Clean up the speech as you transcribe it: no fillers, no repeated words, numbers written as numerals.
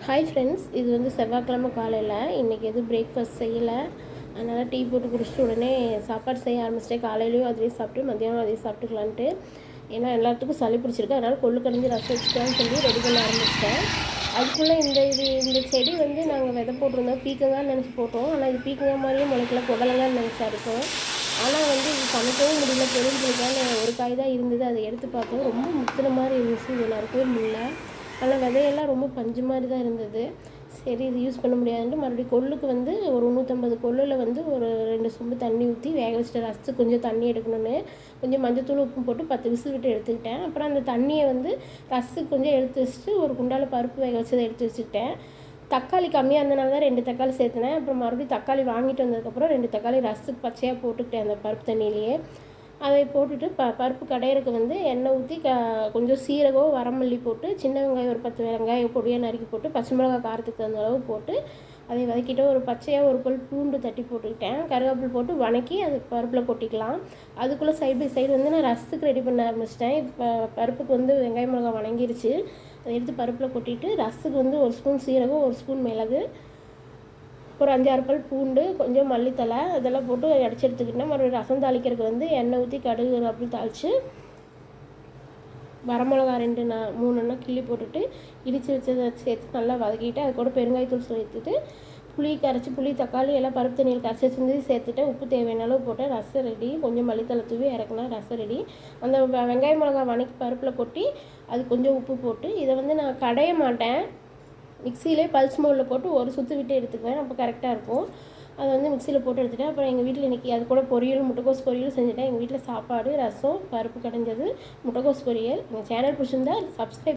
Hi friends, இது வந்து செவ்வாய்க்கிழமை காலையில். இன்றைக்கி எதுவும் பிரேக்ஃபாஸ்ட் செய்யலை. அதனால் டீ போட்டு குடிச்சிட்டு உடனே சாப்பாடு செய்ய ஆரம்பிச்சிட்டேன். காலையிலையும் அதையும் சாப்பிட்டு மத்தியானம் அதையும் சாப்பிட்டுக்கலான்ட்டு. ஏன்னா எல்லாத்துக்கும் சளி பிடிச்சிருக்கு. அதனால் கொள்ளு கடைஞ்சி ரசம் வச்சுக்கலான்னு சொல்லி ரெடி பண்ண ஆரம்பிச்சிட்டேன். அதுக்குள்ளே இந்த செடி வந்து நாங்கள் விதை போட்டிருந்தோம், பீக்கங்கான்னு நினச்சி போட்டோம். ஆனால் இது பீக்கங்காய் மாதிரியும் முளைக்கல, புடலங்கான்னு நினச்சா இருக்கும். ஆனால் வந்து இது சமைக்கவும் முடியல, பெருஞ்சிருக்கான்னு ஒரு காய் தான் இருந்தது. அதை எடுத்து பார்த்தோம், ரொம்ப முத்துன மாதிரி இருந்துச்சு. இது நறுக்கவே முடியல. ஆனால் விதையெல்லாம் ரொம்ப பஞ்சு மாதிரி தான் இருந்தது. சரி, இது யூஸ் பண்ண முடியாதுன்ட்டு மறுபடியும் கொள்ளுக்கு வந்து ஒரு 150 கொள்ளில் வந்து ஒரு 2 சொம்பு தண்ணி ஊற்றி வேக வச்சுட்டு ரசித்து கொஞ்சம் தண்ணி எடுக்கணும்னு கொஞ்சம் மஞ்சத்தூள் உப்பு போட்டு 10 விசில் விட்டு எடுத்துக்கிட்டேன். அப்புறம் அந்த தண்ணியை வந்து ரசத்துக்கு கொஞ்சம் எடுத்து வச்சுட்டு ஒரு குண்டால் பருப்பு வேக வச்சதை எடுத்து வச்சுக்கிட்டேன். தக்காளி கம்மியாக இருந்தனால தான் 2 தக்காளி சேர்த்துனேன். அப்புறம் மறுபடியும் தக்காளி வாங்கிட்டு வந்ததுக்கப்புறம் 2 தக்காளி ரசத்துக்கு பச்சையாக போட்டுக்கிட்டேன் அந்த பருப்பு தண்ணியிலேயே. அதை போட்டுட்டு பருப்பு கடையிறதுக்கு வந்து எண்ணெய் ஊற்றி கொஞ்சம் சீரகம், வரமல்லி போட்டு, சின்ன வெங்காயம் ஒரு 10 வெங்காயம் பொடியாக நறுக்கி போட்டு, பச்சை மிளகாய் காரத்துக்கு தகுந்த அளவு போட்டு அதை வதக்கிட்டு ஒரு பச்சையாக ஒரு பல் பூண்டு தட்டி போட்டுக்கிட்டேன். கருவேப்பிலை போட்டு வதக்கி அது பருப்பில் கொட்டிக்கலாம். அதுக்குள்ளே சைடு பை சைடு வந்து நான் ரசத்துக்கு ரெடி பண்ண ஆரம்பிச்சிட்டேன். இப்போ பருப்புக்கு வந்து வெங்காய மிளகாய் வணங்கிருச்சு. அதை எடுத்து பருப்பில் கொட்டிட்டு ரசத்துக்கு வந்து 1 ஸ்பூன் சீரகம், 1 ஸ்பூன் மிளகு, ஒரு 5-6 பல் பூண்டு, கொஞ்சம் மல்லித்தலை இதெல்லாம் போட்டு அடிச்சு எடுத்துக்கிட்டேன். மறுபடியும் ரசம் தாளிக்கிறதுக்கு வந்து எண்ணெய் ஊற்றி கடுகு அப்படி தாளித்து வரமிளகா 2-3 கிள்ளி போட்டுட்டு இடித்து வச்சதை சேர்த்து நல்லா வதக்கிட்டு அது கூட பெருங்காயத்தூள் சேர்த்துட்டு புளி, தக்காளி எல்லாம் பருப்பு தண்ணியில் கரைச்சி வச்சு சேர்த்துட்டு உப்பு தேவையான அளவு போட்டு ரசம் ரெடி. கொஞ்சம் மல்லித்தலை தூவி இறக்குனா ரசம் ரெடி. அந்த வெங்காய மிளகா வதக்கி பருப்பில் கொட்டி அது கொஞ்சம் உப்பு போட்டு இதை வந்து நான் கடைய மாட்டேன், மிக்சியிலே பல்ஸ் மோடில் போட்டு ஒரு சுற்று விட்டு எடுத்துக்குவேன். அப்போ கரெக்டாக இருக்கும். அதை வந்து மிக்சியில் போட்டு எடுத்துகிட்டேன். அப்புறம் எங்கள் வீட்டில் இன்றைக்கி அது கூட பொரியல், முட்டைக்கோஸ் பொரியல் செஞ்சுட்டேன். எங்கள் வீட்டில் சாப்பாடு, ரசம், பருப்பு கடைஞ்சது, முட்டைக்கோஸ் பொரியல். எங்கள் சேனல் பிடிச்சிருந்தா சப்ஸ்கிரைப்